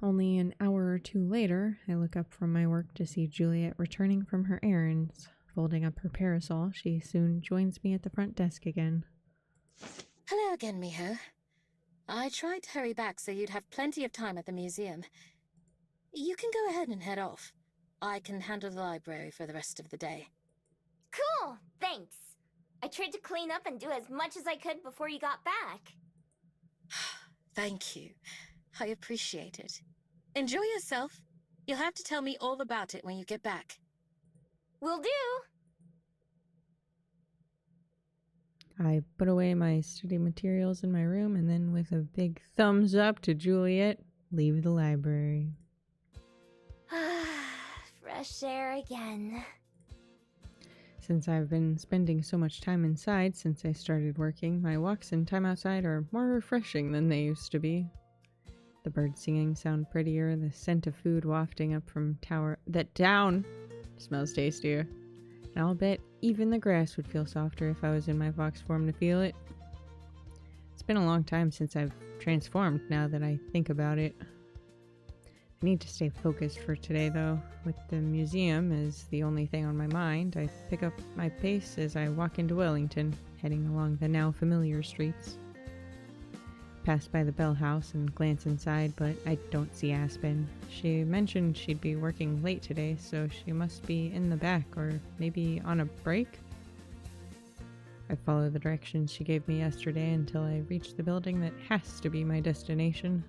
Only an hour or two later, I look up from my work to see Juliet returning from her errands. Folding up her parasol, she soon joins me at the front desk again. Hello again, Miho. I tried to hurry back so you'd have plenty of time at the museum. You can go ahead and head off. I can handle the library for the rest of the day. Cool, thanks. I tried to clean up and do as much as I could before you got back. Thank you. I appreciate it. Enjoy yourself. You'll have to tell me all about it when you get back. Will do. I put away my study materials in my room and then, with a big thumbs up to Juliet, leave the library. Fresh air again. Since I've been spending so much time inside since I started working, my walks and time outside are more refreshing than they used to be. The birds singing sound prettier, the scent of food wafting up from down smells tastier. And I'll bet even the grass would feel softer if I was in my fox form to feel it. It's been a long time since I've transformed now that I think about it. I need to stay focused for today though. With the museum as the only thing on my mind, I pick up my pace as I walk into Wellington, heading along the now familiar streets. Pass by the Bell House and glance inside, but I don't see Aspen. She mentioned she'd be working late today, so she must be in the back or maybe on a break. I follow the directions she gave me yesterday until I reach the building that has to be my destination.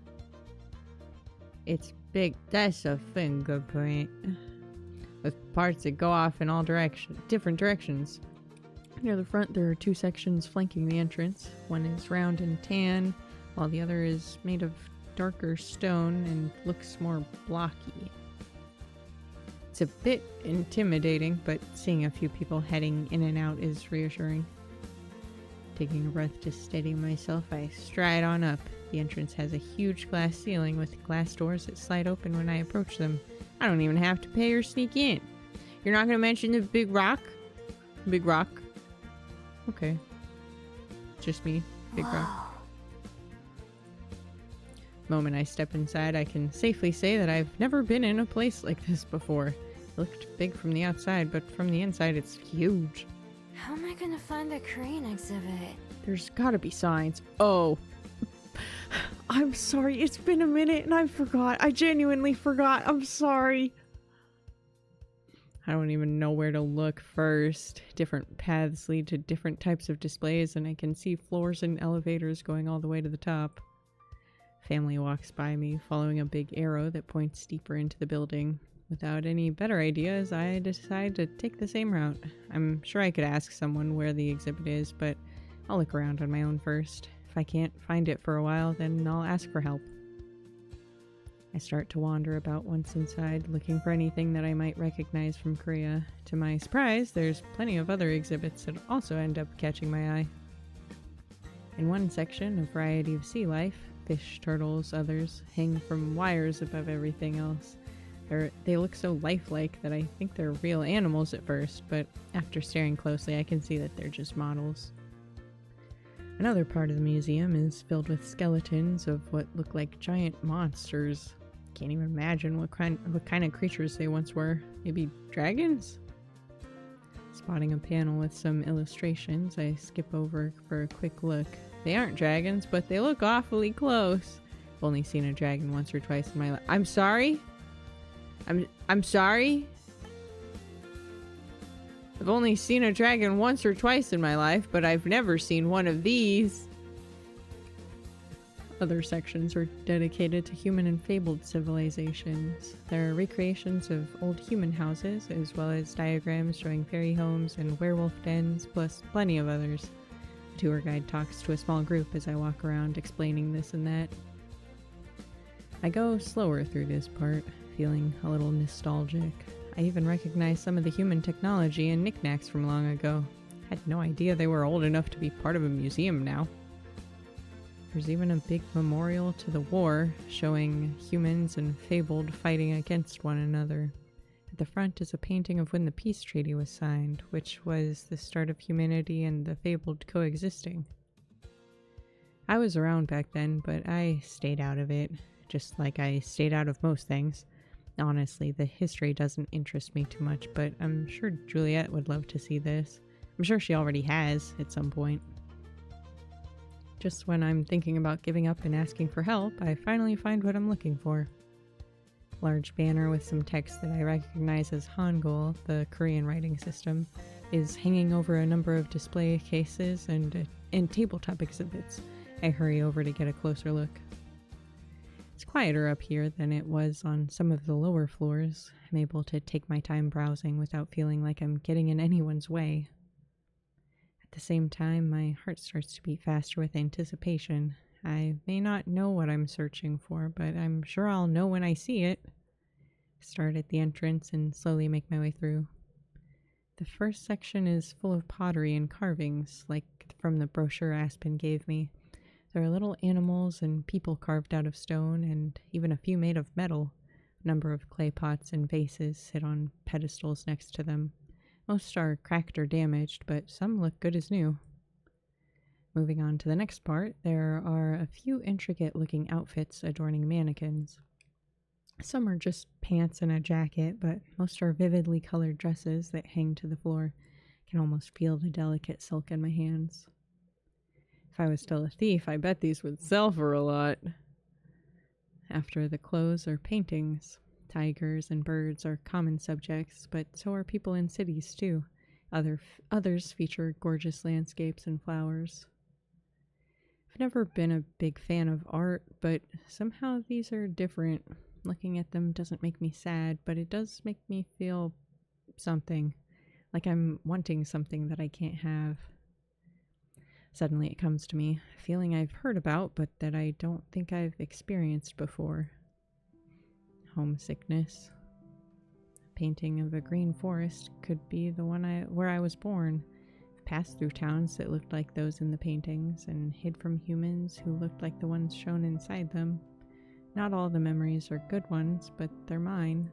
It's big. That's a fingerprint. With parts that go off in all different directions. Near the front, there are two sections flanking the entrance. One is round and tan, while the other is made of darker stone and looks more blocky. It's a bit intimidating, but seeing a few people heading in and out is reassuring. Taking a breath to steady myself, I stride on up. The entrance has a huge glass ceiling with glass doors that slide open when I approach them. I don't even have to pay or sneak in. You're not going to mention the big rock? Big rock. Okay. Just me. Big rock. The moment I step inside, I can safely say that I've never been in a place like this before. It looked big from the outside, but from the inside it's huge. How am I gonna find the crane exhibit? There's gotta be signs. Oh. I'm sorry, it's been a minute and I forgot. I genuinely forgot. I'm sorry. I don't even know where to look first. Different paths lead to different types of displays, and I can see floors and elevators going all the way to the top. Family walks by me, following a big arrow that points deeper into the building. Without any better ideas, I decide to take the same route. I'm sure I could ask someone where the exhibit is, but I'll look around on my own first. If I can't find it for a while, then I'll ask for help. I start to wander about once inside, looking for anything that I might recognize from Korea. To my surprise, there's plenty of other exhibits that also end up catching my eye. In one section, a variety of sea life, fish, turtles, others, hang from wires above everything else. They look so lifelike that I think they're real animals at first, but after staring closely I can see that they're just models. Another part of the museum is filled with skeletons of what look like giant monsters. Can't even imagine what kind of creatures they once were. Maybe dragons? Spotting a panel with some illustrations, I skip over for a quick look. They aren't dragons, but they look awfully close. I've only seen a dragon once or twice in my life. I'm sorry? I'm sorry? I've only seen a dragon once or twice in my life, but I've never seen one of these. Other sections are dedicated to human and fabled civilizations. There are recreations of old human houses, as well as diagrams showing fairy homes and werewolf dens, plus plenty of others. The tour guide talks to a small group as I walk around explaining this and that. I go slower through this part, feeling a little nostalgic. I even recognize some of the human technology and knickknacks from long ago. I had no idea they were old enough to be part of a museum now. There's even a big memorial to the war, showing humans and fabled fighting against one another. At the front is a painting of when the peace treaty was signed, which was the start of humanity and the fabled coexisting. I was around back then, but I stayed out of it. just like I stayed out of most things. Honestly, the history doesn't interest me too much, but I'm sure Juliet would love to see this. I'm sure she already has at some point. Just when I'm thinking about giving up and asking for help, I finally find what I'm looking for. Large banner with some text that I recognize as Hangul, the Korean writing system, is hanging over a number of display cases and tabletop exhibits. I hurry over to get a closer look. It's quieter up here than it was on some of the lower floors. I'm able to take my time browsing without feeling like I'm getting in anyone's way. At the same time, my heart starts to beat faster with anticipation. I may not know what I'm searching for, but I'm sure I'll know when I see it. I start at the entrance and slowly make my way through. The first section is full of pottery and carvings, like from the brochure Aspen gave me. There are little animals and people carved out of stone, and even a few made of metal. A number of clay pots and vases sit on pedestals next to them. Most are cracked or damaged, but some look good as new. Moving on to the next part, there are a few intricate-looking outfits adorning mannequins. Some are just pants and a jacket, but most are vividly colored dresses that hang to the floor. I can almost feel the delicate silk in my hands. If I was still a thief, I bet these would sell for a lot. After the clothes are paintings. Tigers and birds are common subjects, but so are people in cities too. Others feature gorgeous landscapes and flowers. I've never been a big fan of art, but somehow these are different. Looking at them doesn't make me sad, but it does make me feel something, like I'm wanting something that I can't have. Suddenly it comes to me, a feeling I've heard about, but that I don't think I've experienced before. Homesickness. A painting of a green forest could be the one where I was born. I've passed through towns that looked like those in the paintings and hid from humans who looked like the ones shown inside them. Not all the memories are good ones, but they're mine.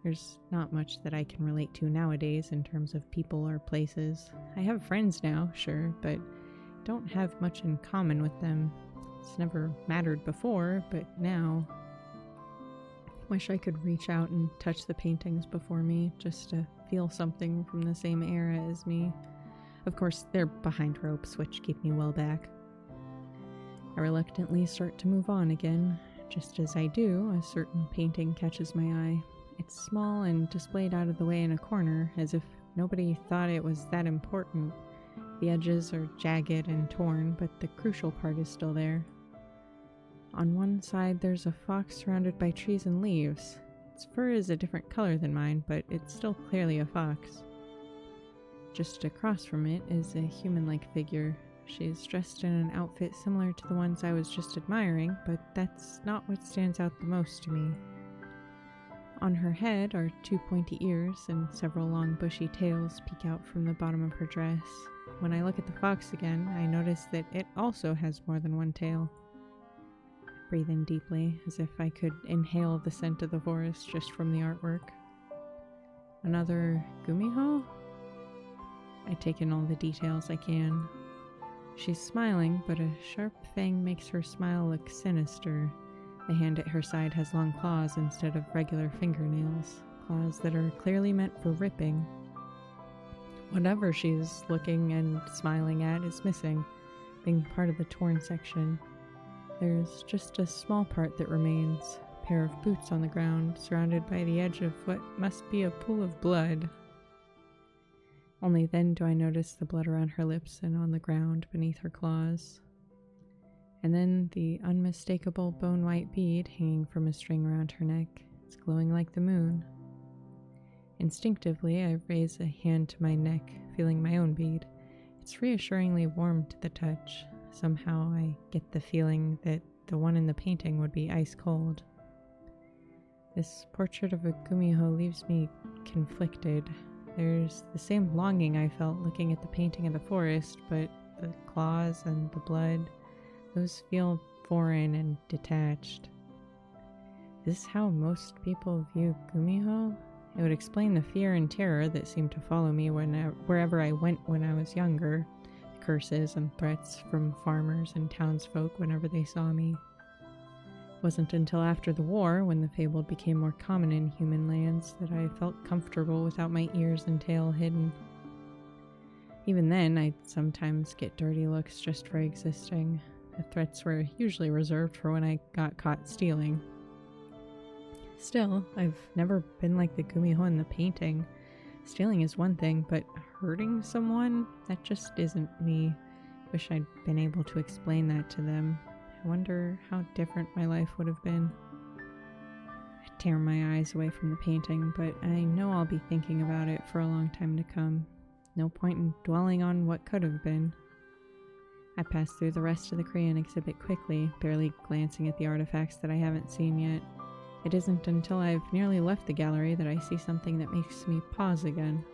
There's not much that I can relate to nowadays in terms of people or places. I have friends now, sure, but don't have much in common with them. It's never mattered before, but now. Wish I could reach out and touch the paintings before me, just to feel something from the same era as me. Of course, they're behind ropes, which keep me well back. I reluctantly start to move on again. Just as I do, a certain painting catches my eye. It's small and displayed out of the way in a corner, as if nobody thought it was that important. The edges are jagged and torn, but the crucial part is still there. On one side, there's a fox surrounded by trees and leaves. Its fur is a different color than mine, but it's still clearly a fox. Just across from it is a human-like figure. She's dressed in an outfit similar to the ones I was just admiring, but that's not what stands out the most to me. On her head are 2 pointy ears, and several long bushy tails peek out from the bottom of her dress. When I look at the fox again, I notice that it also has more than one tail. I breathe in deeply, as if I could inhale the scent of the forest just from the artwork. Another Gumiho? I take in all the details I can. She's smiling, but a sharp fang makes her smile look sinister. The hand at her side has long claws instead of regular fingernails, claws that are clearly meant for ripping. Whatever she's looking and smiling at is missing, being part of the torn section. There's just a small part that remains, a pair of boots on the ground, surrounded by the edge of what must be a pool of blood. Only then do I notice the blood around her lips and on the ground beneath her claws. And then the unmistakable bone-white bead hanging from a string around her neck. It's glowing like the moon. Instinctively, I raise a hand to my neck, feeling my own bead. It's reassuringly warm to the touch. Somehow I get the feeling that the one in the painting would be ice cold. This portrait of a Gumiho leaves me conflicted. There's the same longing I felt looking at the painting of the forest, but the claws and the blood, those feel foreign and detached. Is this how most people view Gumiho? It would explain the fear and terror that seemed to follow me wherever I went when I was younger, the curses and threats from farmers and townsfolk whenever they saw me. Wasn't until after the war, when the fabled became more common in human lands, that I felt comfortable without my ears and tail hidden. Even then, I'd sometimes get dirty looks just for existing. The threats were usually reserved for when I got caught stealing. Still, I've never been like the Gumiho in the painting. Stealing is one thing, but hurting someone? That just isn't me. Wish I'd been able to explain that to them. I wonder how different my life would have been. I tear my eyes away from the painting, but I know I'll be thinking about it for a long time to come. No point in dwelling on what could have been. I pass through the rest of the crayon exhibit quickly, barely glancing at the artifacts that I haven't seen yet. It isn't until I've nearly left the gallery that I see something that makes me pause again.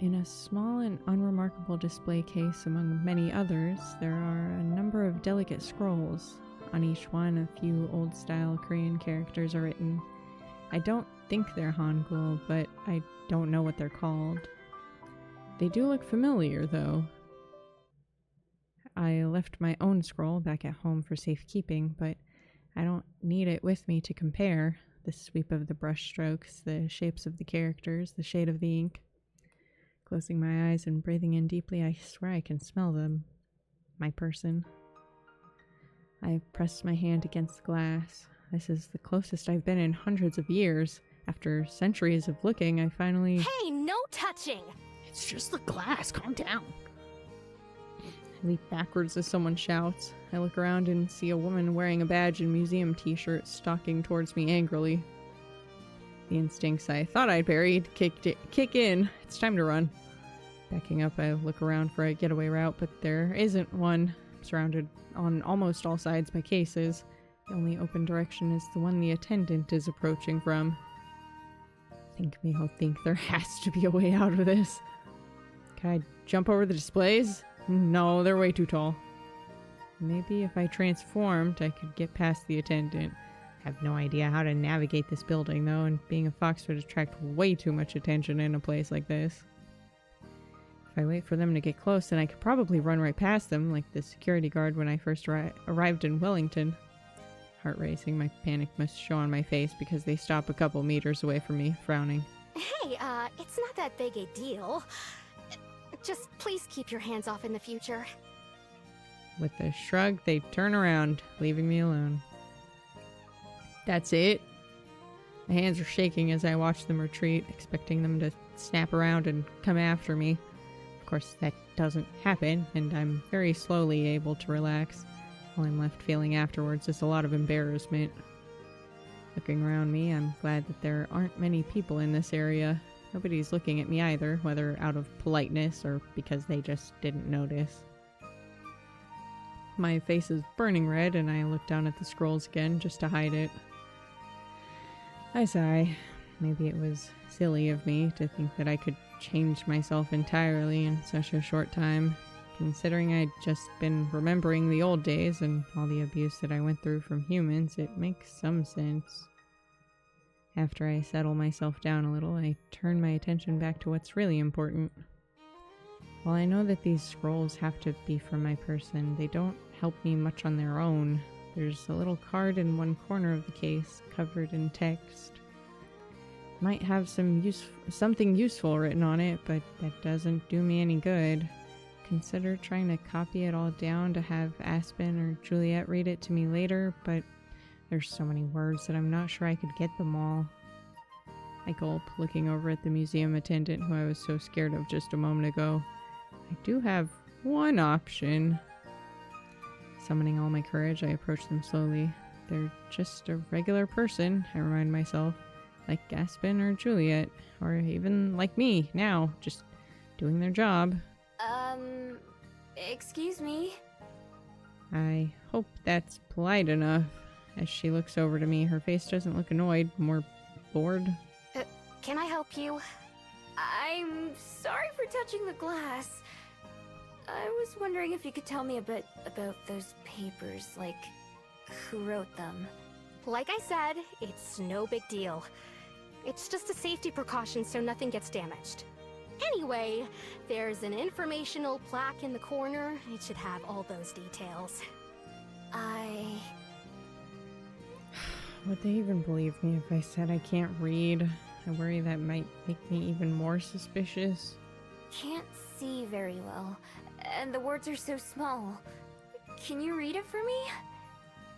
In a small and unremarkable display case among many others, there are a number of delicate scrolls. On each one, a few old-style Korean characters are written. I don't think they're Hangul, but I don't know what they're called. They do look familiar, though. I left my own scroll back at home for safekeeping, but I don't need it with me to compare. The sweep of the brush strokes, the shapes of the characters, the shade of the ink. Closing my eyes and breathing in deeply, I swear I can smell them. My person. I press my hand against the glass. This is the closest I've been in hundreds of years. After centuries of looking, I finally... Hey, no touching! It's just the glass, calm down. I leap backwards as someone shouts. I look around and see a woman wearing a badge and museum t-shirt stalking towards me angrily. The instincts I thought I'd buried kick in. It's time to run. Backing up, I look around for a getaway route, but there isn't one. I'm surrounded on almost all sides by cases. The only open direction is the one the attendant is approaching from. Think there has to be a way out of this. Can I jump over the displays? No, they're way too tall. Maybe if I transformed, I could get past the attendant. I have no idea how to navigate this building, though, and being a fox would attract way too much attention in a place like this. If I wait for them to get close, then I could probably run right past them, like the security guard when I first arrived in Wellington. Heart racing, my panic must show on my face because they stop a couple meters away from me, frowning. Hey, it's not that big a deal. Just please keep your hands off in the future. With a shrug, they turn around, leaving me alone. That's it. My hands are shaking as I watch them retreat, expecting them to snap around and come after me. Of course, that doesn't happen, and I'm very slowly able to relax. All I'm left feeling afterwards is a lot of embarrassment. Looking around me, I'm glad that there aren't many people in this area. Nobody's looking at me either, whether out of politeness or because they just didn't notice. My face is burning red, and I look down at the scrolls again just to hide it. I sigh. Maybe it was silly of me to think that I could change myself entirely in such a short time. Considering I'd just been remembering the old days and all the abuse that I went through from humans, it makes some sense. After I settle myself down a little, I turn my attention back to what's really important. While I know that these scrolls have to be for my person, they don't help me much on their own. There's a little card in one corner of the case, covered in text. Might have something useful written on it, but that doesn't do me any good. Consider trying to copy it all down to have Aspen or Juliet read it to me later, but there's so many words that I'm not sure I could get them all. I gulp, looking over at the museum attendant who I was so scared of just a moment ago. I do have one option. Summoning all my courage, I approach them slowly. They're just a regular person, I remind myself, like Aspen or Juliet, or even like me now, just doing their job. Excuse me? I hope that's polite enough. As she looks over to me, her face doesn't look annoyed, more bored. Can I help you? I'm sorry for touching the glass. I was wondering if you could tell me a bit about those papers, like who wrote them. Like I said, it's no big deal. It's just a safety precaution so nothing gets damaged. Anyway, there's an informational plaque in the corner. It should have all those details. Would they even believe me if I said I can't read? I worry that might make me even more suspicious. Can't see very well, and the words are so small. Can you read it for me?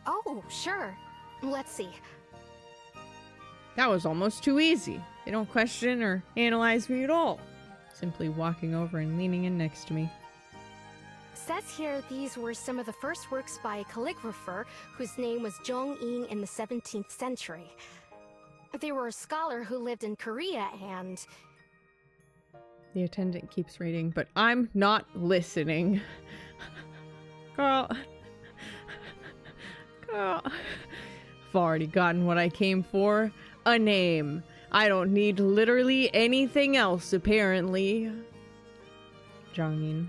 Oh, sure. Let's see. That was almost too easy. They don't question or analyze me at all. Simply walking over and leaning in next to me. Says here these were some of the first works by a calligrapher whose name was Jong-in in the 17th century. They were a scholar who lived in Korea and... The attendant keeps reading, but I'm not listening. Girl. Girl. I've already gotten what I came for. A name. I don't need literally anything else, apparently. Jongin.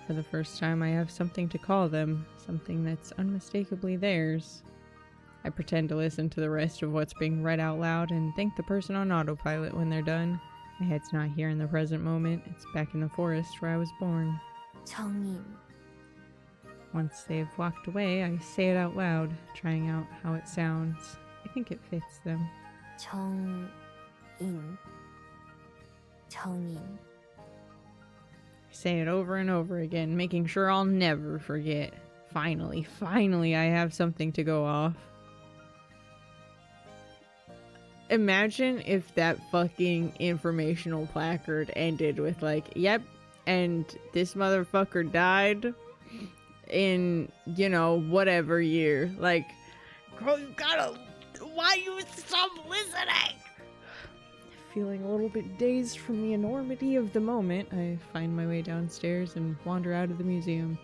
For the first time, I have something to call them. Something that's unmistakably theirs. I pretend to listen to the rest of what's being read out loud and thank the person on autopilot when they're done. My head's not here in the present moment. It's back in the forest where I was born. 정인. Once they've walked away, I say it out loud, trying out how it sounds. I think it fits them. 정인. 정인. I say it over and over again, making sure I'll never forget. Finally, I have something to go off. Imagine if that fucking informational placard ended with like, yep, and this motherfucker died in, you know, whatever year. Like, girl, you gotta, why you stop listening? Feeling a little bit dazed from the enormity of the moment, I find my way downstairs and wander out of the museum.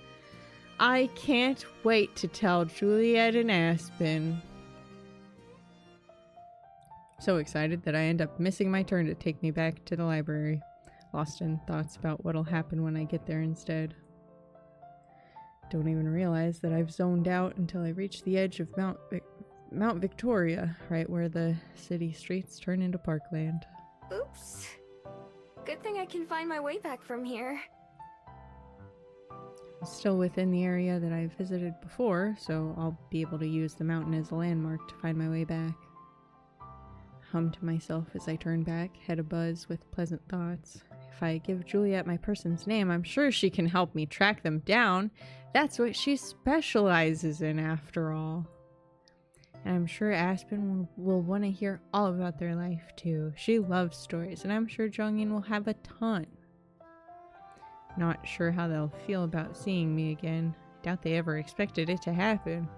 I can't wait to tell Juliet and Aspen. So excited that I end up missing my turn to take me back to the library, lost in thoughts about what'll happen when I get there instead. Don't even realize that I've zoned out until I reach the edge of Mount Victoria, right where the city streets turn into parkland. Oops. Good thing I can find my way back from here. I'm still within the area that I visited before, so I'll be able to use the mountain as a landmark to find my way back. Hum to myself as I turn back, head abuzz with pleasant thoughts. If I give Juliet my person's name, I'm sure she can help me track them down. That's what she specializes in, after all. And I'm sure Aspen will want to hear all about their life, too. She loves stories, and I'm sure Jongin will have a ton. Not sure how they'll feel about seeing me again. Doubt they ever expected it to happen.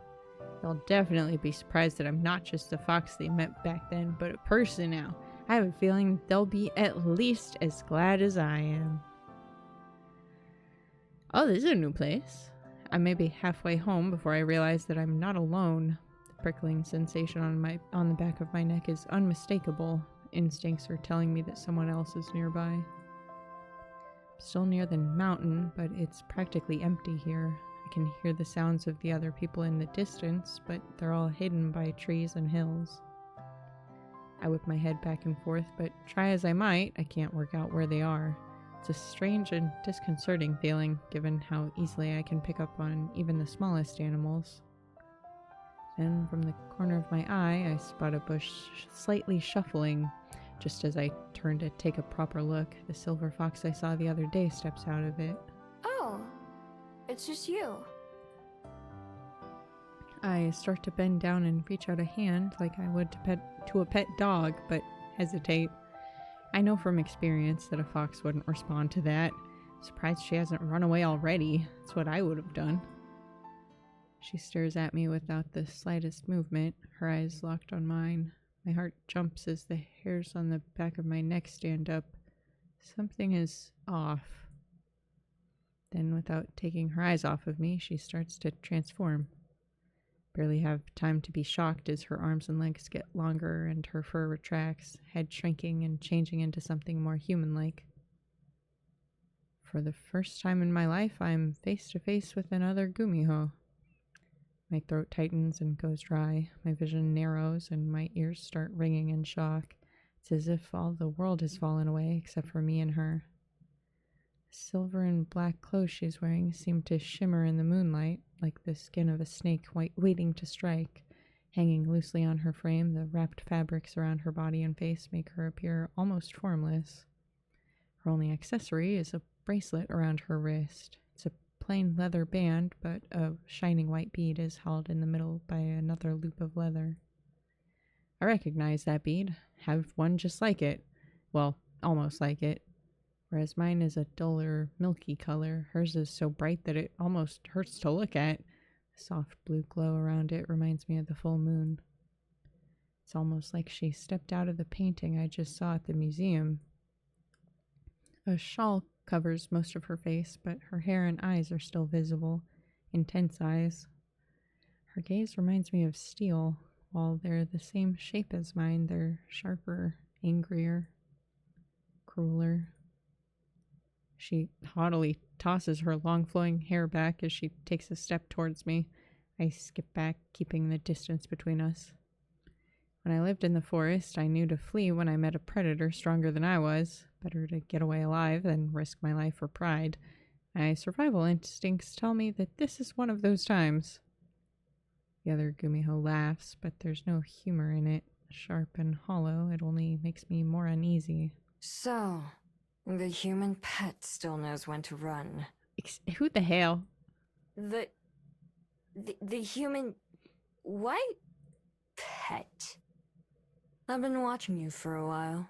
They'll definitely be surprised that I'm not just the fox they met back then, but a person now. I have a feeling they'll be at least as glad as I am. Oh, this is a new place. I may be halfway home before I realize that I'm not alone. The prickling sensation on the back of my neck is unmistakable. Instincts are telling me that someone else is nearby. I'm still near the mountain, but it's practically empty here. I can hear the sounds of the other people in the distance, but they're all hidden by trees and hills. I whip my head back and forth, but try as I might, I can't work out where they are. It's a strange and disconcerting feeling, given how easily I can pick up on even the smallest animals. Then, from the corner of my eye, I spot a bush slightly shuffling. Just as I turn to take a proper look, the silver fox I saw the other day steps out of it. Oh, it's just you. I start to bend down and reach out a hand like I would to a pet dog, but hesitate. I know from experience that a fox wouldn't respond to that. Surprised she hasn't run away already. That's what I would have done. She stares at me without the slightest movement, her eyes locked on mine. My heart jumps as the hairs on the back of my neck stand up. Something is off. Then, without taking her eyes off of me, she starts to transform. Barely have time to be shocked as her arms and legs get longer and her fur retracts, head shrinking and changing into something more human-like. For the first time in my life, I'm face to face with another Gumiho. My throat tightens and goes dry, my vision narrows, and my ears start ringing in shock. It's as if all the world has fallen away except for me and her. The silver and black clothes she's wearing seem to shimmer in the moonlight, like the skin of a snake waiting to strike, Hanging loosely on her frame, the wrapped fabrics around her body and face make her appear almost formless. Her only accessory is a bracelet around her wrist. It's a plain leather band, but a shining white bead is held in the middle by another loop of leather. I recognize that bead, have one just like it. Well, almost like it. Whereas mine is a duller, milky color, hers is so bright that it almost hurts to look at. The soft blue glow around it reminds me of the full moon. It's almost like she stepped out of the painting I just saw at the museum. A shawl covers most of her face, but her hair and eyes are still visible, intense eyes. Her gaze reminds me of steel. While they're the same shape as mine, they're sharper, angrier, crueler. She haughtily tosses her long flowing hair back as she takes a step towards me. I skip back, keeping the distance between us. When I lived in the forest, I knew to flee when I met a predator stronger than I was. Better to get away alive than risk my life for pride. My survival instincts tell me that this is one of those times. The other Gumiho laughs, but there's no humor in it. Sharp and hollow, it only makes me more uneasy. So, the human pet still knows when to run. Who the hell? The human... what? Pet. I've been watching you for a while.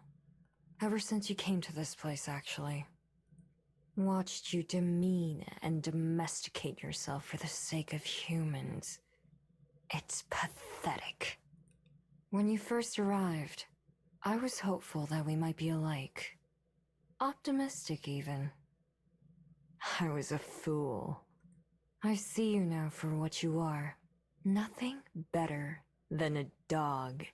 Ever since you came to this place, actually. Watched you demean and domesticate yourself for the sake of humans. It's pathetic. When you first arrived, I was hopeful that we might be alike. Optimistic, even. I was a fool. I see you now for what you are. Nothing better than a dog,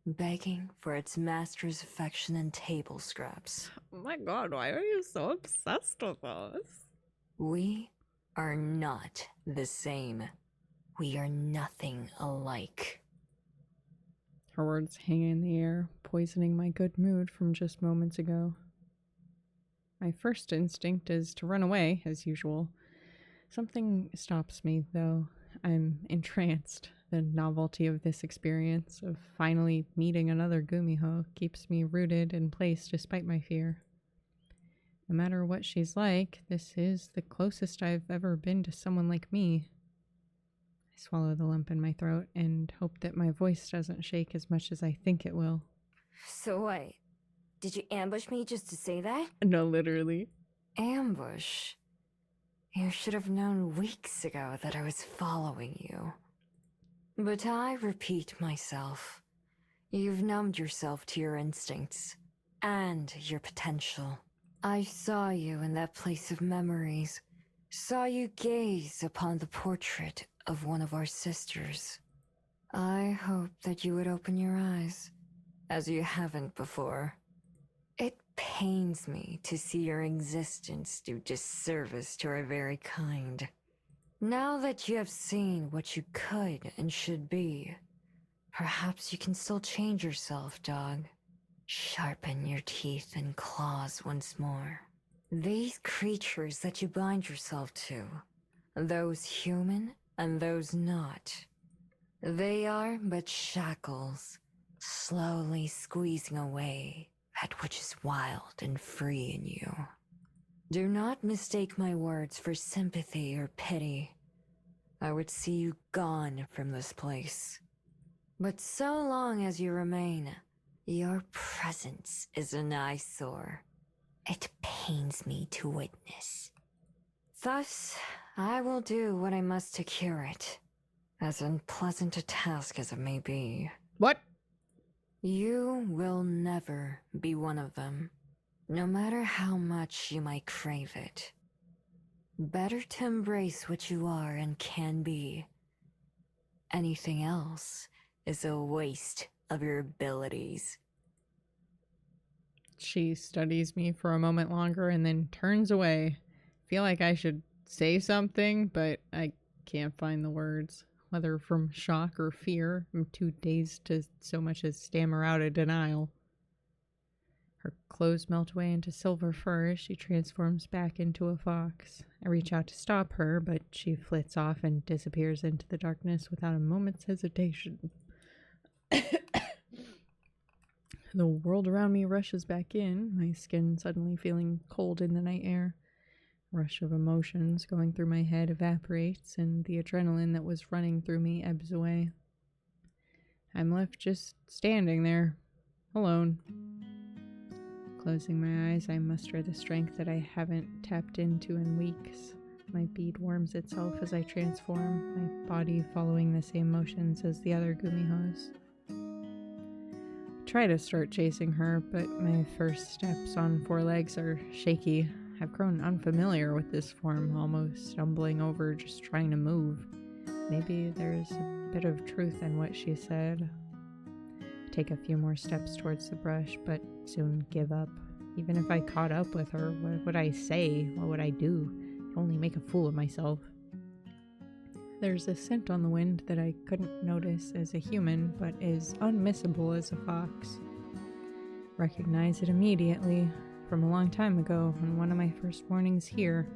begging for its master's affection and table scraps. Oh my god, why are you so obsessed with us? We are not the same. We are nothing alike. Her words hang in the air, poisoning my good mood from just moments ago. My first instinct is to run away, as usual. Something stops me, though. I'm entranced. The novelty of this experience, of finally meeting another Gumiho, keeps me rooted in place despite my fear. No matter what she's like, this is the closest I've ever been to someone like me. I swallow the lump in my throat and hope that my voice doesn't shake as much as I think it will. So what? Did you ambush me just to say that? No, literally. Ambush? You should have known weeks ago that I was following you. But I repeat myself. You've numbed yourself to your instincts and your potential. I saw you in that place of memories. Saw you gaze upon the portrait of one of our sisters. I hope that you would open your eyes, as you haven't before. It pains me to see your existence do disservice to our very kind. Now that you have seen what you could and should be, perhaps you can still change yourself, dog. Sharpen your teeth and claws once more. These creatures that you bind yourself to, those human and those not, they are but shackles, slowly squeezing away that which is wild and free in you. Do not mistake my words for sympathy or pity. I would see you gone from this place. But so long as you remain, your presence is an eyesore. It pains me to witness. Thus, I will do what I must to cure it, as unpleasant a task as it may be. What? You will never be one of them, no matter how much you might crave it. Better to embrace what you are and can be. Anything else is a waste of your abilities. She studies me for a moment longer and then turns away. Feel like I should say something, but I can't find the words. Whether from shock or fear, I'm too dazed to so much as stammer out a denial. Her clothes melt away into silver fur as she transforms back into a fox. I reach out to stop her, but she flits off and disappears into the darkness without a moment's hesitation. The world around me rushes back in, my skin suddenly feeling cold in the night air. Rush of emotions going through my head evaporates, and the adrenaline that was running through me ebbs away. I'm left just standing there, alone. Closing my eyes, I muster the strength that I haven't tapped into in weeks. My bead warms itself as I transform, my body following the same motions as the other Gumihos. Try to start chasing her, but my first steps on 4 legs are shaky. I've grown unfamiliar with this form, almost stumbling over just trying to move. Maybe there's a bit of truth in what she said. Take a few more steps towards the brush, but soon give up. Even if I caught up with her, what would I say? What would I do? I'd only make a fool of myself. There's a scent on the wind that I couldn't notice as a human, but is unmissable as a fox. Recognize it immediately from a long time ago on one of my first mornings here,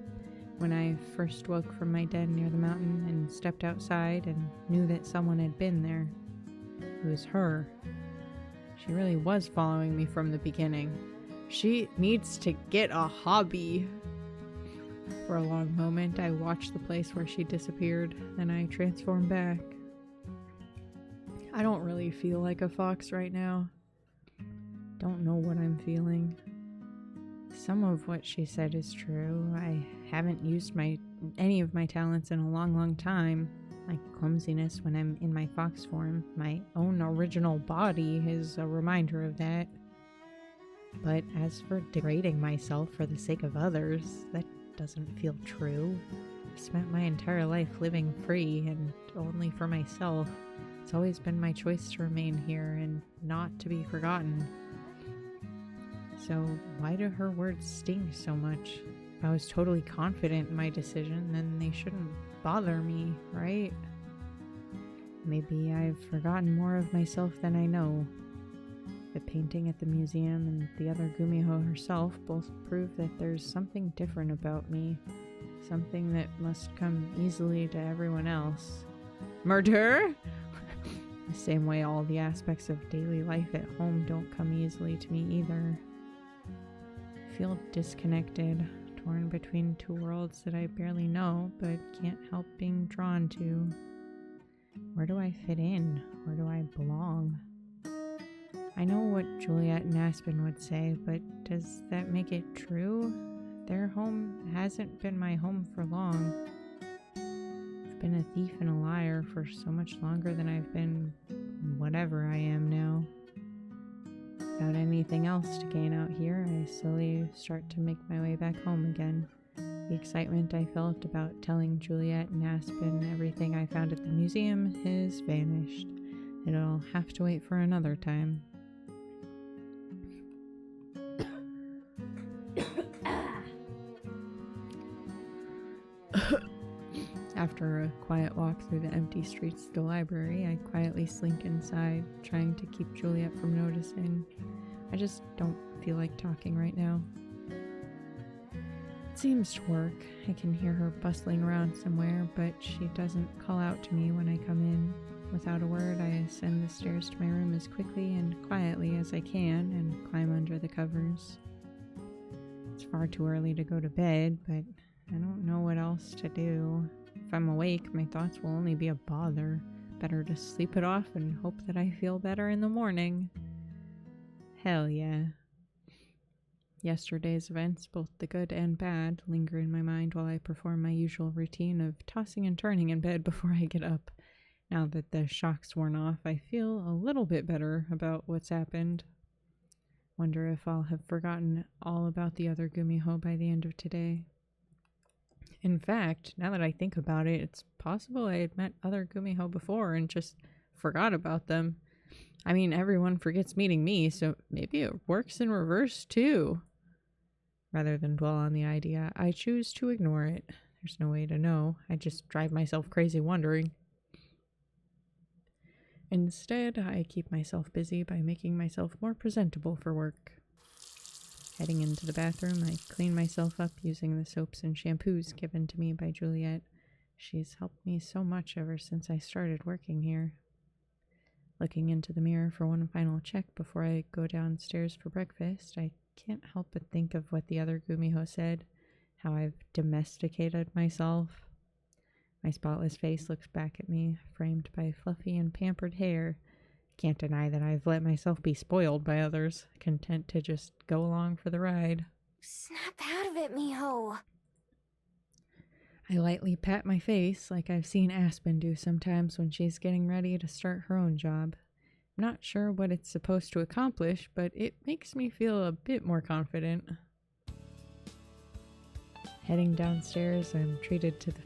when I first woke from my den near the mountain and stepped outside and knew that someone had been there. It was her. She really was following me from the beginning. She needs to get a hobby. For a long moment, I watched the place where she disappeared, then I transformed back. I don't really feel like a fox right now. Don't know what I'm feeling. Some of what she said is true. I haven't used any of my talents in a long time. My clumsiness when I'm in my fox form, my own original body, is a reminder of that. But as for degrading myself for the sake of others, that doesn't feel true. I've spent my entire life living free and only for myself. It's always been my choice to remain here and not to be forgotten. So why do her words sting so much? If I was totally confident in my decision, then they shouldn't bother me, right? Maybe I've forgotten more of myself than I know. The painting at the museum and the other Gumiho herself both prove that there's something different about me. Something that must come easily to everyone else. Murder? The same way all the aspects of daily life at home don't come easily to me either. I feel disconnected, torn between 2 worlds that I barely know, but can't help being drawn to. Where do I fit in? Where do I belong? I know what Juliet and Aspen would say, but does that make it true? Their home hasn't been my home for long. I've been a thief and a liar for so much longer than I've been whatever I am now. Without anything else to gain out here, I slowly start to make my way back home again. The excitement I felt about telling Juliet and Aspen everything I found at the museum has vanished. It'll have to wait for another time. After a quiet walk through the empty streets of the library, I quietly slink inside, trying to keep Juliet from noticing. I just don't feel like talking right now. It seems to work. I can hear her bustling around somewhere, but she doesn't call out to me when I come in. Without a word, I ascend the stairs to my room as quickly and quietly as I can and climb under the covers. It's far too early to go to bed, but I don't know what else to do. If I'm awake, my thoughts will only be a bother. Better to sleep it off and hope that I feel better in the morning. Hell yeah. Yesterday's events, both the good and bad, linger in my mind while I perform my usual routine of tossing and turning in bed before I get up. Now that the shock's worn off, I feel a little bit better about what's happened. Wonder if I'll have forgotten all about the other Gumiho by the end of today. In fact, now that I think about it, it's possible I had met other Gumiho before and just forgot about them. I mean, everyone forgets meeting me, so maybe it works in reverse too. Rather than dwell on the idea, I choose to ignore it. There's no way to know. I just drive myself crazy wondering. Instead, I keep myself busy by making myself more presentable for work. Heading into the bathroom, I clean myself up using the soaps and shampoos given to me by Juliet. She's helped me so much ever since I started working here. Looking into the mirror for one final check before I go downstairs for breakfast, I can't help but think of what the other Gumiho said, how I've domesticated myself. My spotless face looks back at me, framed by fluffy and pampered hair. Can't deny that I've let myself be spoiled by others, content to just go along for the ride. Snap out of it, Miho. I lightly pat my face like I've seen Aspen do sometimes when she's getting ready to start her own job. I'm not sure what it's supposed to accomplish, but it makes me feel a bit more confident. Heading downstairs, I'm treated to the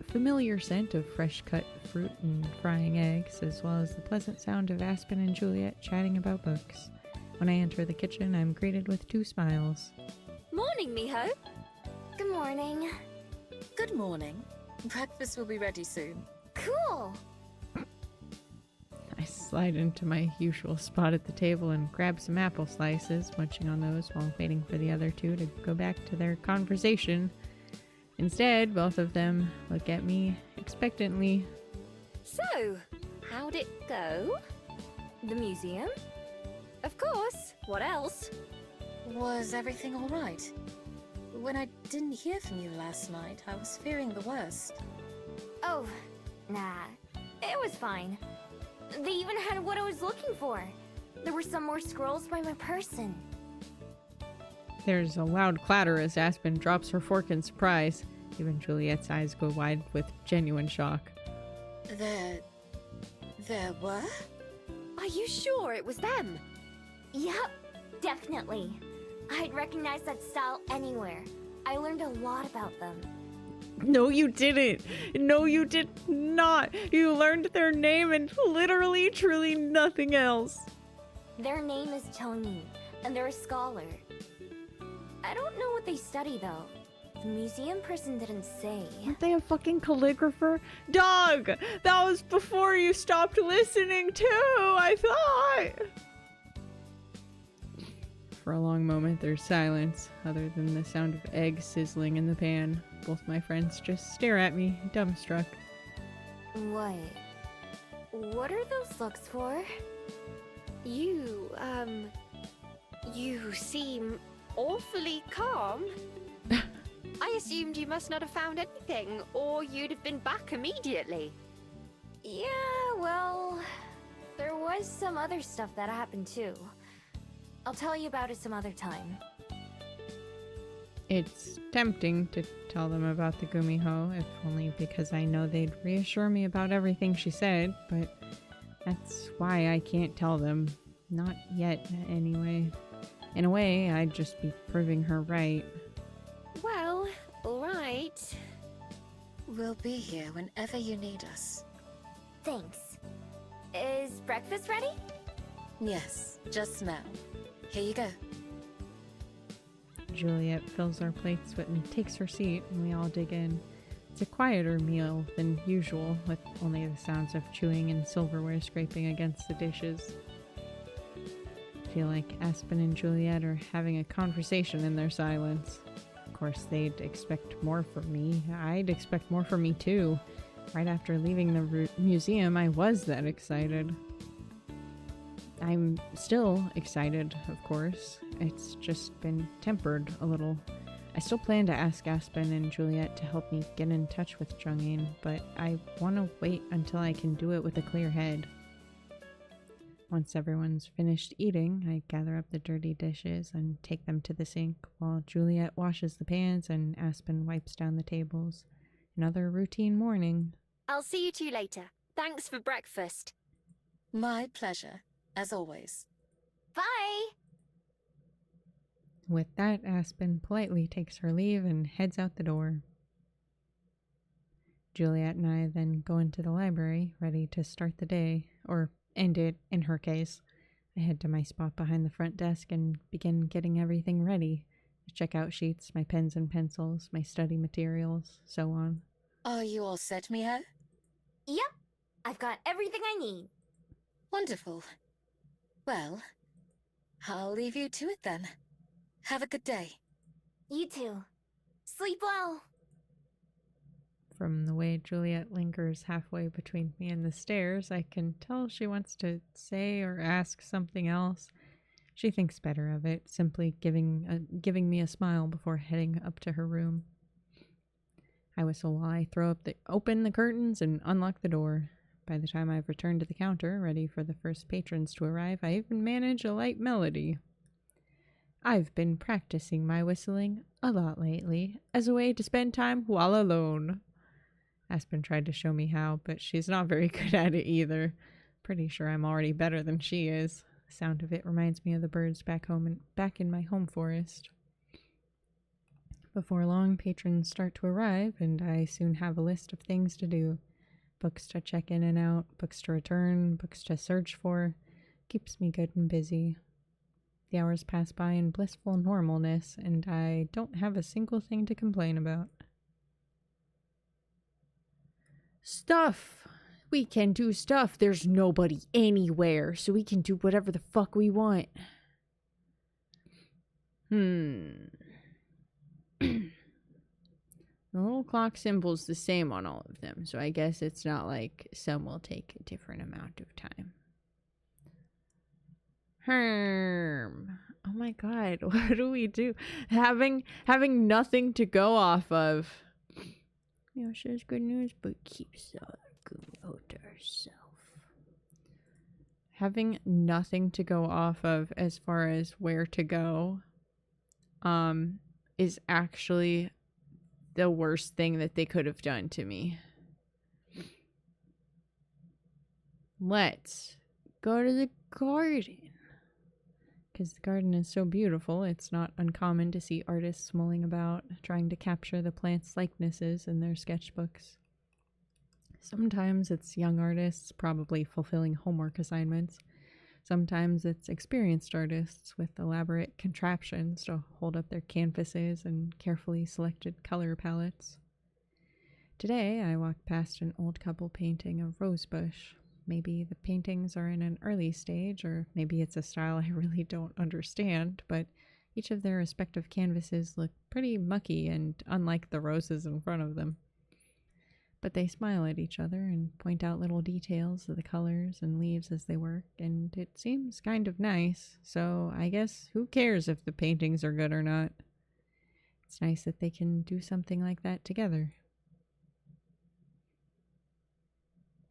familiar scent of fresh cut fruit and frying eggs, as well as the pleasant sound of Aspen and Juliet chatting about books. When I enter the kitchen, I'm greeted with 2 smiles. Morning, Miho. Good morning. Good morning. Breakfast will be ready soon. Cool. I slide into my usual spot at the table and grab some apple slices, munching on those while waiting for the other 2 to go back to their conversation. Instead, both of them look at me expectantly. So, how'd it go? The museum? Of course. What else? Was everything all right? When I didn't hear from you last night, I was fearing the worst. Oh, nah. It was fine. They even had what I was looking for. There were some more scrolls by my person. There's a loud clatter as Aspen drops her fork in surprise. Even Juliet's eyes go wide with genuine shock. There were? Are you sure it was them? Yep, definitely. I'd recognize that style anywhere. I learned a lot about them. No, you didn't. No, you did not. You learned their name and literally, truly nothing else. Their name is Tony, and they're a scholar. I don't know what they study, though. The museum person didn't say. Aren't they a fucking calligrapher? Dog! That was before you stopped listening, too, I thought! For a long moment, there's silence, other than the sound of eggs sizzling in the pan. Both my friends just stare at me, dumbstruck. What? What are those looks for? You seem awfully calm. I assumed you must not have found anything, or you'd have been back immediately. Yeah, well, there was some other stuff that happened too. I'll tell you about it some other time. It's tempting to tell them about the Gumiho, if only because I know they'd reassure me about everything she said, but that's why I can't tell them. Not yet, anyway. In a way, I'd just be proving her right. Well, alright. We'll be here whenever you need us. Thanks. Is breakfast ready? Yes, just now. Here you go. Juliet fills our plates and takes her seat, and we all dig in. It's a quieter meal than usual, with only the sounds of chewing and silverware scraping against the dishes. I feel like Aspen and Juliet are having a conversation in their silence. Of course, they'd expect more from me. I'd expect more from me too. Right after leaving the museum, I was that excited. I'm still excited, of course. It's just been tempered a little. I still plan to ask Aspen and Juliet to help me get in touch with Jung-in, but I want to wait until I can do it with a clear head. Once everyone's finished eating, I gather up the dirty dishes and take them to the sink, while Juliet washes the pans and Aspen wipes down the tables. Another routine morning. I'll see you two later. Thanks for breakfast. My pleasure, as always. Bye! With that, Aspen politely takes her leave and heads out the door. Juliet and I then go into the library, ready to start the day, or end it, in her case. I head to my spot behind the front desk and begin getting everything ready. The checkout sheets, my pens and pencils, my study materials, so on. Are you all set, Miho? Yep, I've got everything I need. Wonderful. Well, I'll leave you to it then. Have a good day. You too. Sleep well. From the way Juliet lingers halfway between me and the stairs, I can tell she wants to say or ask something else. She thinks better of it, simply giving me a smile before heading up to her room. I whistle while I open the curtains and unlock the door. By the time I've returned to the counter, ready for the first patrons to arrive, I even manage a light melody. I've been practicing my whistling a lot lately, as a way to spend time while alone. Aspen tried to show me how, but she's not very good at it either. Pretty sure I'm already better than she is. The sound of it reminds me of the birds back in my home forest. Before long, patrons start to arrive, and I soon have a list of things to do. Books to check in and out, books to return, books to search for. Keeps me good and busy. The hours pass by in blissful normalness, and I don't have a single thing to complain about. Stuff! We can do stuff. There's nobody anywhere, so we can do whatever the fuck we want. The little clock symbol's the same on all of them, so I guess it's not like some will take a different amount of time. Oh my god, what do we do? Having nothing to go off of. Says good news, but keeps good about herself. Having nothing to go off of as far as where to go, is actually the worst thing that they could have done to me. Let's go to the garden. Because the garden is so beautiful, it's not uncommon to see artists mulling about, trying to capture the plants' likenesses in their sketchbooks. Sometimes it's young artists, probably fulfilling homework assignments. Sometimes it's experienced artists with elaborate contraptions to hold up their canvases and carefully selected color palettes. Today, I walked past an old couple painting a rosebush. Maybe the paintings are in an early stage, or maybe it's a style I really don't understand, but each of their respective canvases look pretty mucky and unlike the roses in front of them. But they smile at each other and point out little details of the colors and leaves as they work, and it seems kind of nice, so I guess who cares if the paintings are good or not? It's nice that they can do something like that together.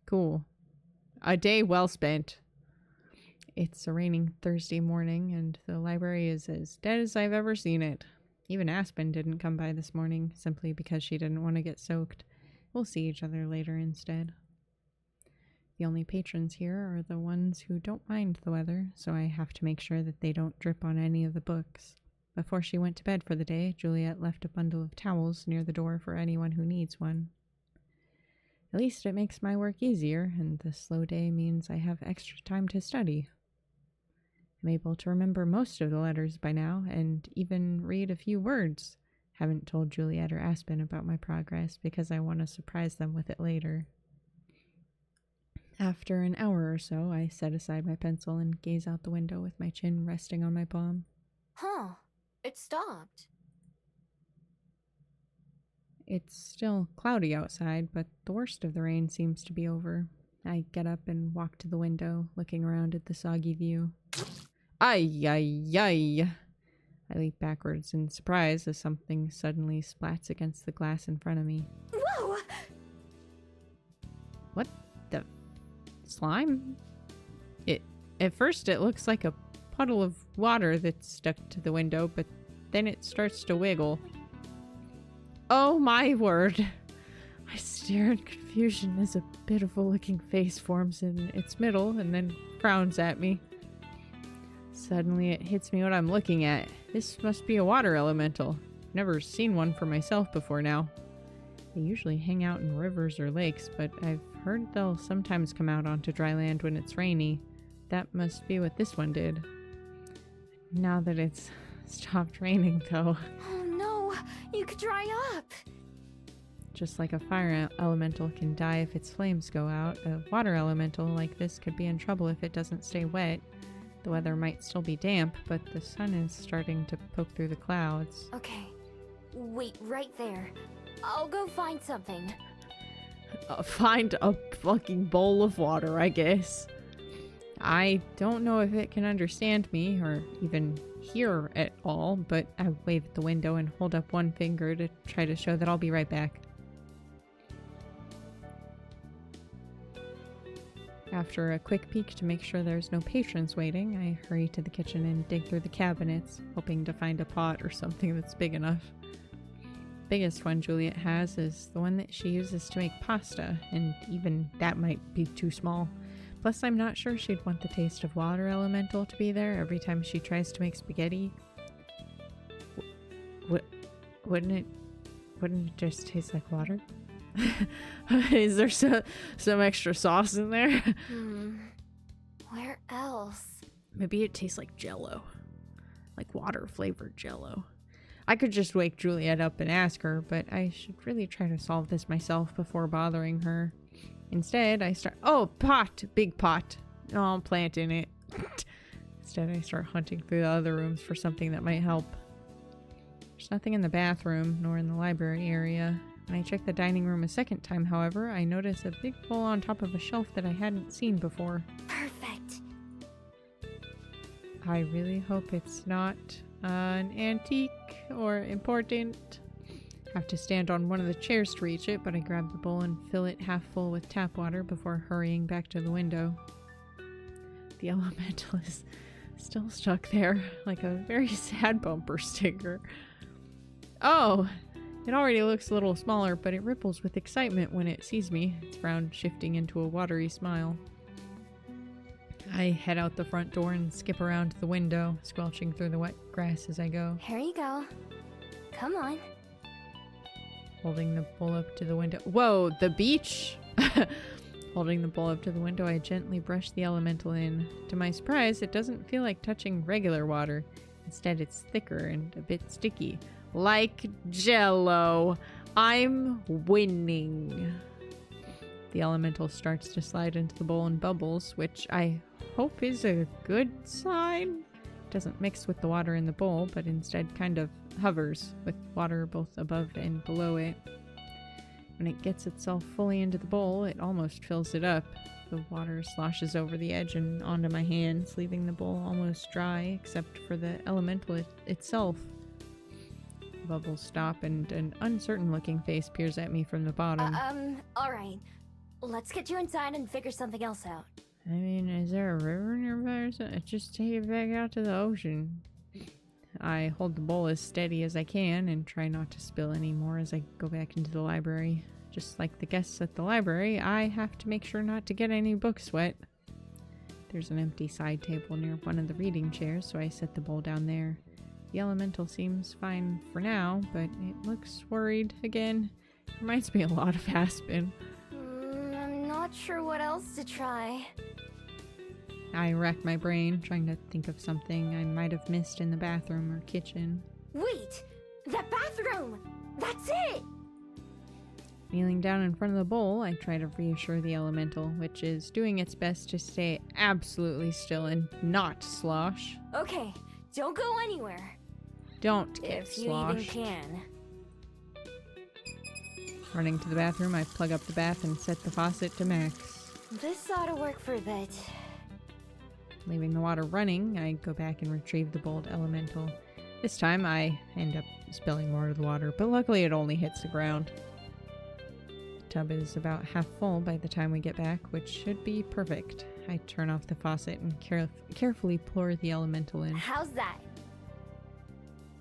Cool. A day well spent. It's a raining Thursday morning, and the library is as dead as I've ever seen it. Even Aspen didn't come by this morning, simply because she didn't want to get soaked. We'll see each other later instead. The only patrons here are the ones who don't mind the weather, so I have to make sure that they don't drip on any of the books. Before she went to bed for the day, Juliet left a bundle of towels near the door for anyone who needs one. At least it makes my work easier, and the slow day means I have extra time to study. I'm able to remember most of the letters by now, and even read a few words. Haven't told Juliet or Aspen about my progress because I want to surprise them with it later. After an hour or so, I set aside my pencil and gaze out the window with my chin resting on my palm. Huh. It stopped. It's still cloudy outside, but the worst of the rain seems to be over. I get up and walk to the window, looking around at the soggy view. Ay, ay, ay! I leap backwards in surprise as something suddenly splats against the glass in front of me. Whoa! What the? Slime? At first it looks like a puddle of water that's stuck to the window, but then it starts to wiggle. Oh my word! I stare in confusion as a pitiful looking face forms in its middle and then frowns at me. Suddenly it hits me what I'm looking at. This must be a water elemental. Never seen one for myself before now. They usually hang out in rivers or lakes, but I've heard they'll sometimes come out onto dry land when it's rainy. That must be what this one did. Now that it's stopped raining, though. Oh no! You could dry up! Just like a fire elemental can die if its flames go out, a water elemental like this could be in trouble if it doesn't stay wet. The weather might still be damp, but the sun is starting to poke through the clouds. Okay. Wait right there. I'll go find something. find a fucking bowl of water, I guess. I don't know if it can understand me or even hear at all, but I wave at the window and hold up one finger to try to show that I'll be right back. After a quick peek to make sure there's no patrons waiting, I hurry to the kitchen and dig through the cabinets, hoping to find a pot or something that's big enough. Biggest one Juliet has is the one that she uses to make pasta, and even that might be too small. Plus, I'm not sure she'd want the taste of water elemental to be there every time she tries to make spaghetti. Wouldn't it just taste like water? Is there some extra sauce in there? Where else? Maybe it tastes like Jell-O. Like water-flavored Jell-O. I could just wake Juliet up and ask her, but I should really try to solve this myself before bothering her. Instead, I start... Oh, pot! Big pot. Oh, I'll plant in it. Instead, I start hunting through the other rooms for something that might help. There's nothing in the bathroom, nor in the library area. When I check the dining room a second time, however, I notice a big bowl on top of a shelf that I hadn't seen before. Perfect. I really hope it's not an antique or important. I have to stand on one of the chairs to reach it, but I grab the bowl and fill it half full with tap water before hurrying back to the window. The elemental is still stuck there, like a very sad bumper sticker. Oh! It already looks a little smaller, but it ripples with excitement when it sees me, its frown shifting into a watery smile. I head out the front door and skip around to the window, squelching through the wet grass as I go. Here you go. Come on. Holding the bowl up to the window. Whoa, the beach! Holding the bowl up to the window, I gently brush the elemental in. To my surprise, it doesn't feel like touching regular water. Instead, it's thicker and a bit sticky. Like Jell-O. I'm winning. The elemental starts to slide into the bowl and bubbles, which I hope is a good sign. It doesn't mix with the water in the bowl, but instead kind of hovers, with water both above and below it. When it gets itself fully into the bowl, it almost fills it up. The water sloshes over the edge and onto my hands, leaving the bowl almost dry, except for the elemental itself. The bubbles stop, and an uncertain-looking face peers at me from the bottom. Alright. Let's get you inside and figure something else out. I mean, is there a river nearby or something? Just take it back out to the ocean. I hold the bowl as steady as I can and try not to spill any more as I go back into the library. Just like the guests at the library, I have to make sure not to get any books wet. There's an empty side table near one of the reading chairs, so I set the bowl down there. The elemental seems fine for now, but it looks worried again. Reminds me a lot of Aspen. I'm not sure what else to try. I rack my brain, trying to think of something I might have missed in the bathroom or kitchen. Wait! That bathroom! That's it! Kneeling down in front of the bowl, I try to reassure the elemental, which is doing its best to stay absolutely still and not slosh. Okay, don't go anywhere. Don't get If you sloshed. even can. Running to the bathroom, I plug up the bath and set the faucet to max. This ought to work for a bit. Leaving the water running, I go back and retrieve the bowled elemental. This time, I end up spilling more of the water, but luckily it only hits the ground. The tub is about half full by the time we get back, which should be perfect. I turn off the faucet and carefully pour the elemental in. How's that?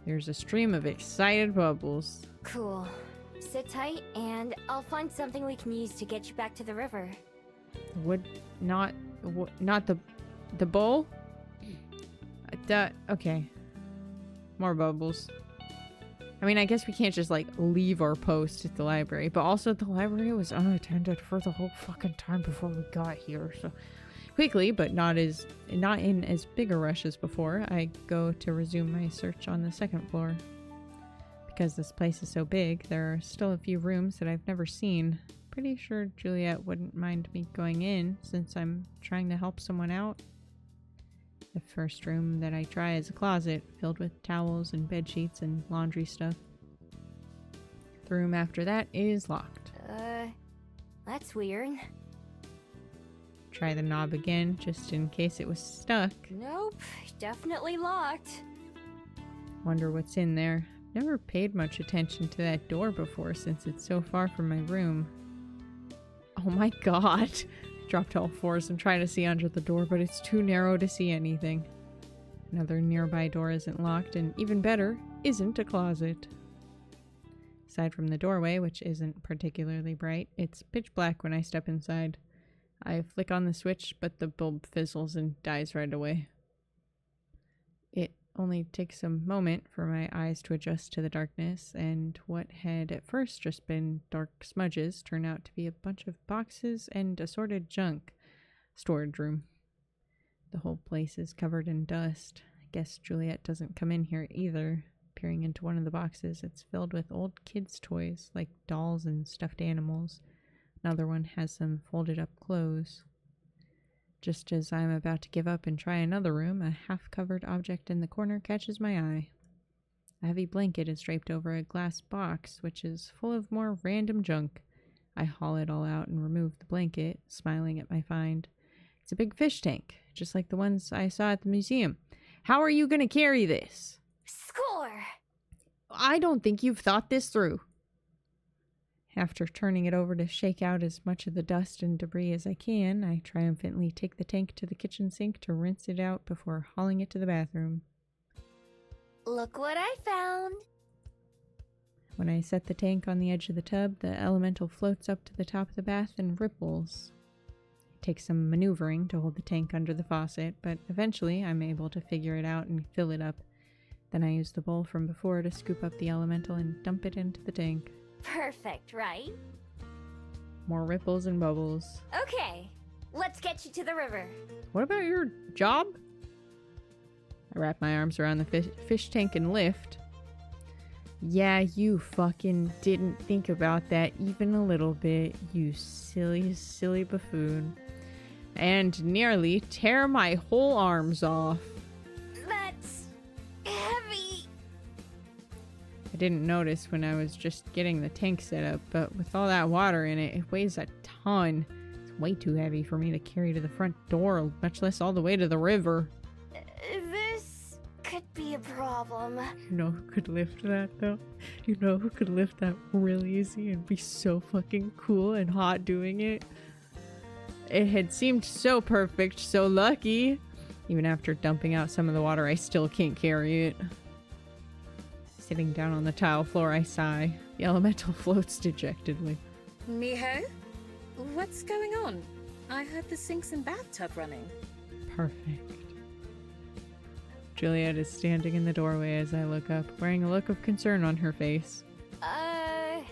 There's a stream of excited bubbles. Cool. Sit tight, and I'll find something we can use to get you back to the river. Not the bowl? Okay. More bubbles. I mean, I guess we can't just, like, leave our post at the library, but also the library was unattended for the whole fucking time before we got here, so... Quickly, but not in as big a rush as before, I go to resume my search on the second floor. Because this place is so big, there are still a few rooms that I've never seen. Pretty sure Juliet wouldn't mind me going in, since I'm trying to help someone out. The first room that I try is a closet, filled with towels and bed sheets and laundry stuff. The room after that is locked. That's weird. Try the knob again, just in case it was stuck. Nope, definitely locked. Wonder what's in there. Never paid much attention to that door before since it's so far from my room. Oh my god! Dropped to all fours and try to see under the door, but it's too narrow to see anything. Another nearby door isn't locked, and even better, isn't a closet. Aside from the doorway, which isn't particularly bright, it's pitch black when I step inside. I flick on the switch, but the bulb fizzles and dies right away. It only takes a moment for my eyes to adjust to the darkness, and what had at first just been dark smudges turn out to be a bunch of boxes and assorted junk. Storage room. The whole place is covered in dust. I guess Juliet doesn't come in here either. Peering into one of the boxes, it's filled with old kids' toys, like dolls and stuffed animals. Another one has some folded up clothes. Just as I'm about to give up and try another room, a half-covered object in the corner catches my eye. A heavy blanket is draped over a glass box, which is full of more random junk. I haul it all out and remove the blanket, smiling at my find. It's a big fish tank, just like the ones I saw at the museum. How are you going to carry this? Score! I don't think you've thought this through. After turning it over to shake out as much of the dust and debris as I can, I triumphantly take the tank to the kitchen sink to rinse it out before hauling it to the bathroom. Look what I found! When I set the tank on the edge of the tub, the elemental floats up to the top of the bath and ripples. It takes some maneuvering to hold the tank under the faucet, but eventually I'm able to figure it out and fill it up. Then I use the bowl from before to scoop up the elemental and dump it into the tank. Perfect, right? More ripples and bubbles. Okay, let's get you to the river. What about your job? I wrap my arms around the fish tank and lift. Yeah, you fucking didn't think about that even a little bit, you silly, silly buffoon. And nearly tear my whole arms off. That's heavy. I didn't notice when I was just getting the tank set up, but with all that water in it, it weighs a ton. It's way too heavy for me to carry to the front door, much less all the way to the river. This could be a problem. You know who could lift that, though? You know who could lift that real easy and be so fucking cool and hot doing it? It had seemed so perfect, so lucky. Even after dumping out some of the water, I still can't carry it. Sitting down on the tile floor, I sigh. The elemental floats dejectedly. Miho? What's going on? I heard the sinks and bathtub running. Perfect. Juliet is standing in the doorway as I look up, wearing a look of concern on her face. Hey!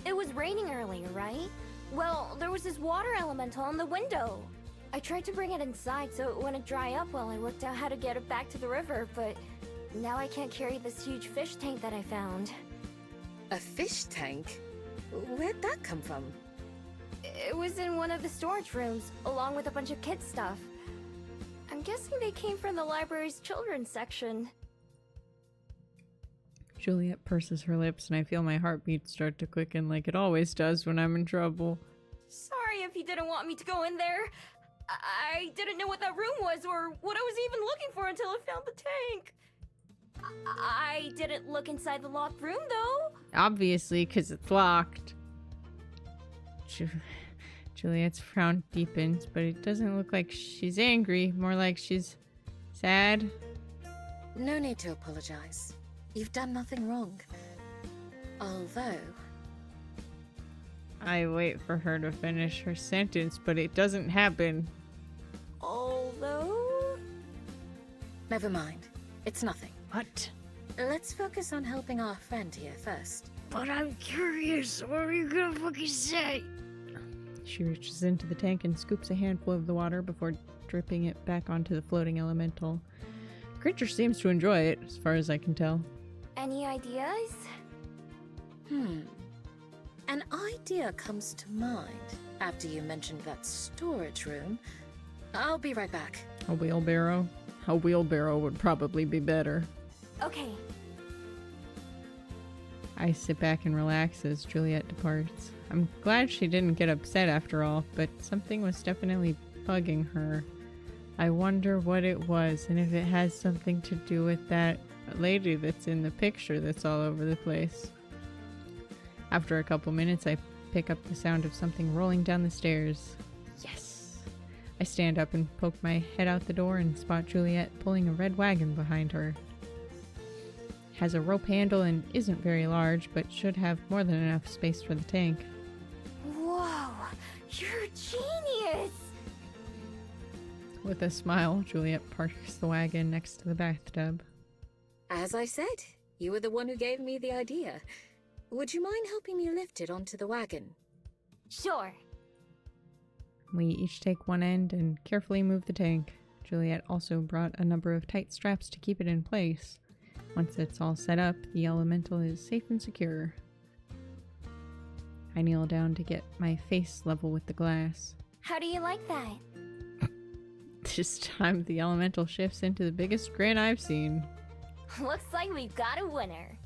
It was raining earlier, right? Well, there was this water elemental on the window. I tried to bring it inside so it wouldn't dry up while I worked out how to get it back to the river, but now I can't carry this huge fish tank that I found. A fish tank? Where'd that come from? It was in one of the storage rooms, along with a bunch of kids' stuff. I'm guessing they came from the library's children's section. Juliet purses her lips, and I feel my heartbeat start to quicken like it always does when I'm in trouble. Sorry if you didn't want me to go in there. I didn't know what that room was or what I was even looking for until I found the tank. I didn't look inside the locked room, though. Obviously, because it's locked. Juliet's frown deepens, but it doesn't look like she's angry, more like she's sad. No need to apologize. You've done nothing wrong. Although... I wait for her to finish her sentence, but it doesn't happen. Although... Never mind. It's nothing. What? Let's focus on helping our friend here first. But I'm curious. What are you gonna fucking say? She reaches into the tank and scoops a handful of the water before dripping it back onto the floating elemental. The creature seems to enjoy it, as far as I can tell. Any ideas? An idea comes to mind after you mentioned that storage room. I'll be right back. A wheelbarrow? A wheelbarrow would probably be better. Okay. I sit back and relax as Juliet departs. I'm glad she didn't get upset after all, but something was definitely bugging her. I wonder what it was and if it has something to do with that lady that's in the picture that's all over the place. After a couple minutes, I pick up the sound of something rolling down the stairs. Yes! I stand up and poke my head out the door and spot Juliet pulling a red wagon behind her. It has a rope handle and isn't very large, but should have more than enough space for the tank. Whoa, you're a genius! With a smile, Juliet parks the wagon next to the bathtub. As I said, you were the one who gave me the idea. Would you mind helping me lift it onto the wagon? Sure. We each take one end and carefully move the tank. Juliet also brought a number of tight straps to keep it in place. Once it's all set up, the elemental is safe and secure. I kneel down to get my face level with the glass. How do you like that? This time, the elemental shifts into the biggest grin I've seen. Looks like we've got a winner.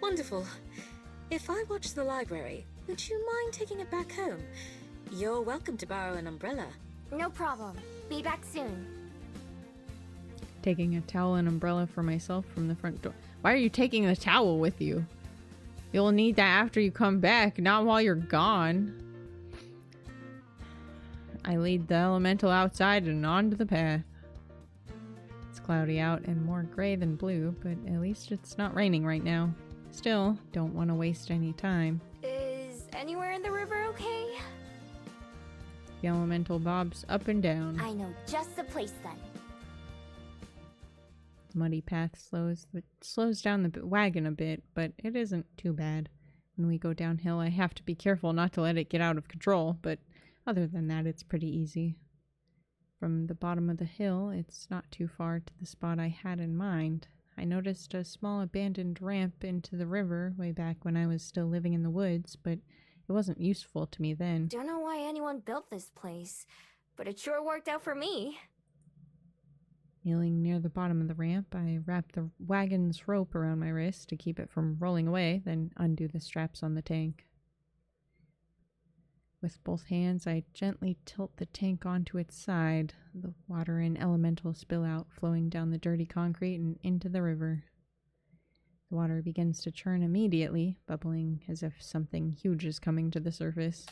Wonderful. If I watch the library, would you mind taking it back home? You're welcome to borrow an umbrella. No problem. Be back soon. Taking a towel and umbrella for myself from the front door. Why are you taking the towel with you? You'll need that after you come back, not while you're gone. I lead the elemental outside and onto the path. It's cloudy out and more gray than blue, but at least it's not raining right now. Still, don't want to waste any time. Is anywhere in the river okay? The elemental bobs up and down. I know just the place then. The muddy path slows down the wagon a bit, but it isn't too bad. When we go downhill, I have to be careful not to let it get out of control, but other than that, it's pretty easy. From the bottom of the hill, it's not too far to the spot I had in mind. I noticed a small abandoned ramp into the river way back when I was still living in the woods, but it wasn't useful to me then. Don't know why anyone built this place, but it sure worked out for me. Kneeling near the bottom of the ramp, I wrap the wagon's rope around my wrist to keep it from rolling away, then undo the straps on the tank. With both hands, I gently tilt the tank onto its side. The water and elemental spill out, flowing down the dirty concrete and into the river. The water begins to churn immediately, bubbling as if something huge is coming to the surface.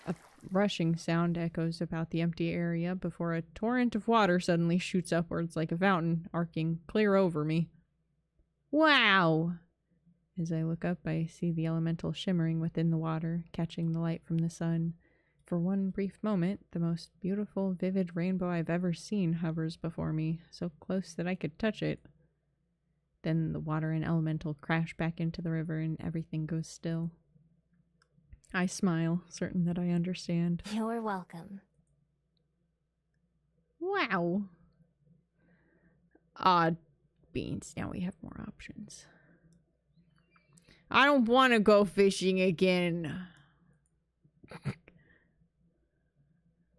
A rushing sound echoes about the empty area before a torrent of water suddenly shoots upwards like a fountain, arcing clear over me. Wow! As I look up, I see the elemental shimmering within the water, catching the light from the sun. For one brief moment, the most beautiful, vivid rainbow I've ever seen hovers before me, so close that I could touch it. Then the water and elemental crash back into the river and everything goes still. I smile, certain that I understand. You're welcome. Wow! Odd beans, now we have more options. I don't want to go fishing again.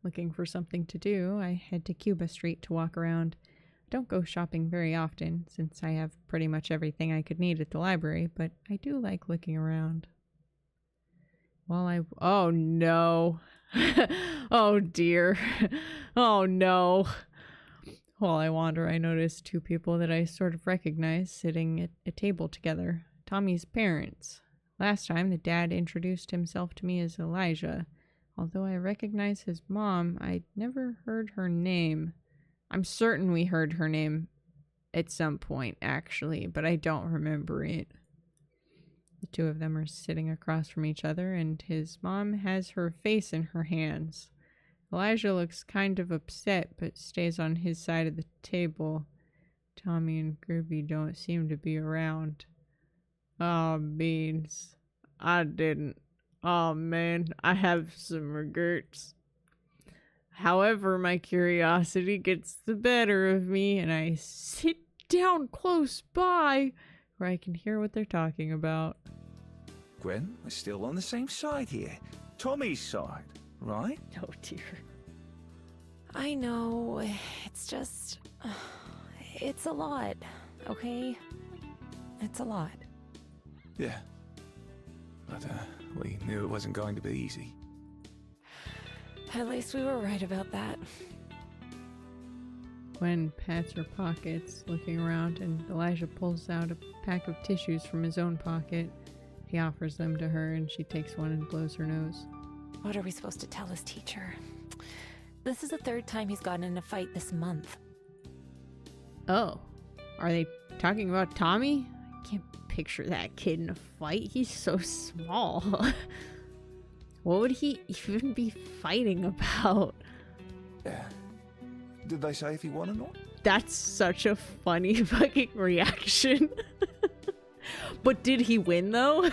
Looking for something to do, I head to Cuba Street to walk around. I don't go shopping very often, since I have pretty much everything I could need at the library, but I do like looking around. Oh no. Oh dear. Oh no. While I wander, I notice two people that I sort of recognize sitting at a table together. Tommy's parents. Last time, the dad introduced himself to me as Elijah. Although I recognize his mom, I'd never heard her name. I'm certain we heard her name at some point, actually, but I don't remember it. The two of them are sitting across from each other, and his mom has her face in her hands. Elijah looks kind of upset, but stays on his side of the table. Tommy and Groovy don't seem to be around. Oh, beans. I didn't. Oh, man. I have some regrets. However, my curiosity gets the better of me, and I sit down close by where I can hear what they're talking about. Gwen, we're still on the same side here. Tommy's side, right? Oh, dear. I know. It's just... it's a lot, okay? It's a lot. Yeah. But, we knew it wasn't going to be easy. At least we were right about that. Gwen pats her pockets, looking around, and Elijah pulls out a pack of tissues from his own pocket. He offers them to her, and she takes one and blows her nose. What are we supposed to tell his teacher? This is the third time he's gotten in a fight this month. Oh, are they talking about Tommy? I can't picture that kid in a fight. He's so small. What would he even be fighting about? Yeah. Did they say if he won or not? That's such a funny fucking reaction. But did he win though?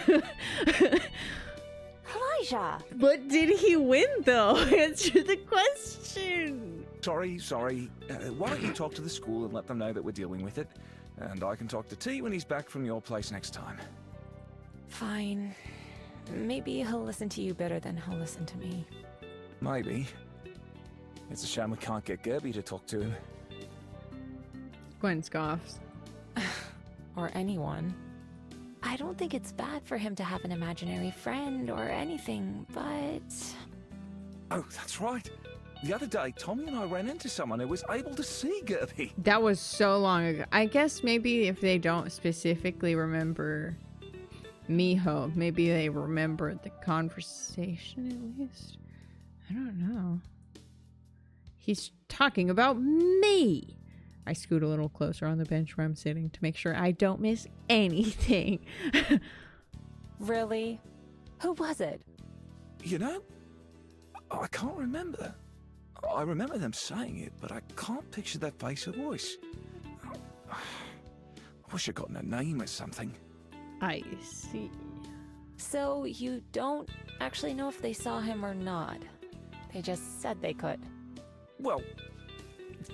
Elijah! But did he win though? Answer the question. Sorry. Why don't you talk to the school and let them know that we're dealing with it? And I can talk to T when he's back from your place next time. Fine. Maybe he'll listen to you better than he'll listen to me. Maybe. It's a shame we can't get Gerby to talk to him. Gwen scoffs. Or anyone. I don't think it's bad for him to have an imaginary friend or anything, but... Oh, that's right. The other day, Tommy and I ran into someone who was able to see Gerby. That was so long ago. I guess maybe if they don't specifically remember Miho, maybe they remember the conversation at least. I don't know. He's talking about me. I scoot a little closer on the bench where I'm sitting to make sure I don't miss anything. Really? Who was it? You know, I can't remember. I remember them saying it, but I can't picture their face or voice. I wish I'd gotten a name or something. I see. So you don't actually know if they saw him or not? They just said they could. Well,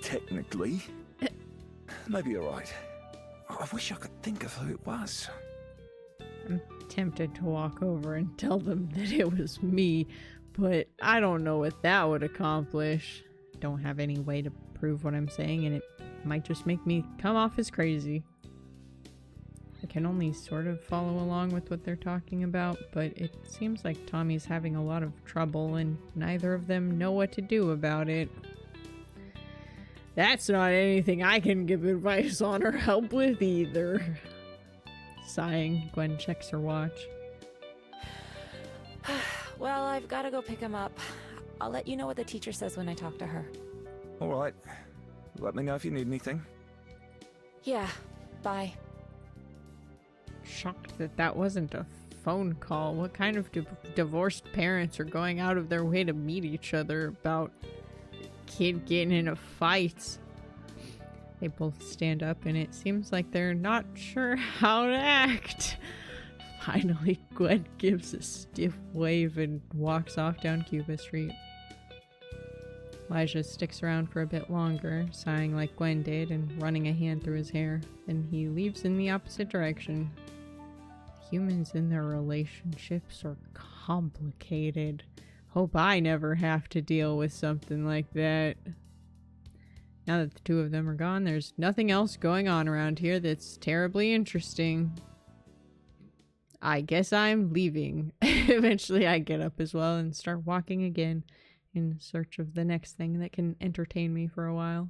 technically. Maybe you're right. I wish I could think of who it was. I'm tempted to walk over and tell them that it was me, but I don't know what that would accomplish. Don't have any way to prove what I'm saying, and it might just make me come off as crazy. I can only sort of follow along with what they're talking about, but it seems like Tommy's having a lot of trouble, and neither of them know what to do about it. That's not anything I can give advice on or help with either. Sighing, Gwen checks her watch. Well, I've got to go pick him up. I'll let you know what the teacher says when I talk to her. All right. Let me know if you need anything. Yeah, bye. Shocked that that wasn't a phone call. What kind of divorced parents are going out of their way to meet each other about kid getting in a fight? They both stand up and it seems like they're not sure how to act. Finally, Gwen gives a stiff wave and walks off down Cuba Street. Elijah sticks around for a bit longer, sighing like Gwen did and running a hand through his hair. Then he leaves in the opposite direction. Humans and their relationships are complicated. Hope I never have to deal with something like that. Now that the two of them are gone, there's nothing else going on around here that's terribly interesting. I guess I'm leaving. Eventually I get up as well and start walking again in search of the next thing that can entertain me for a while.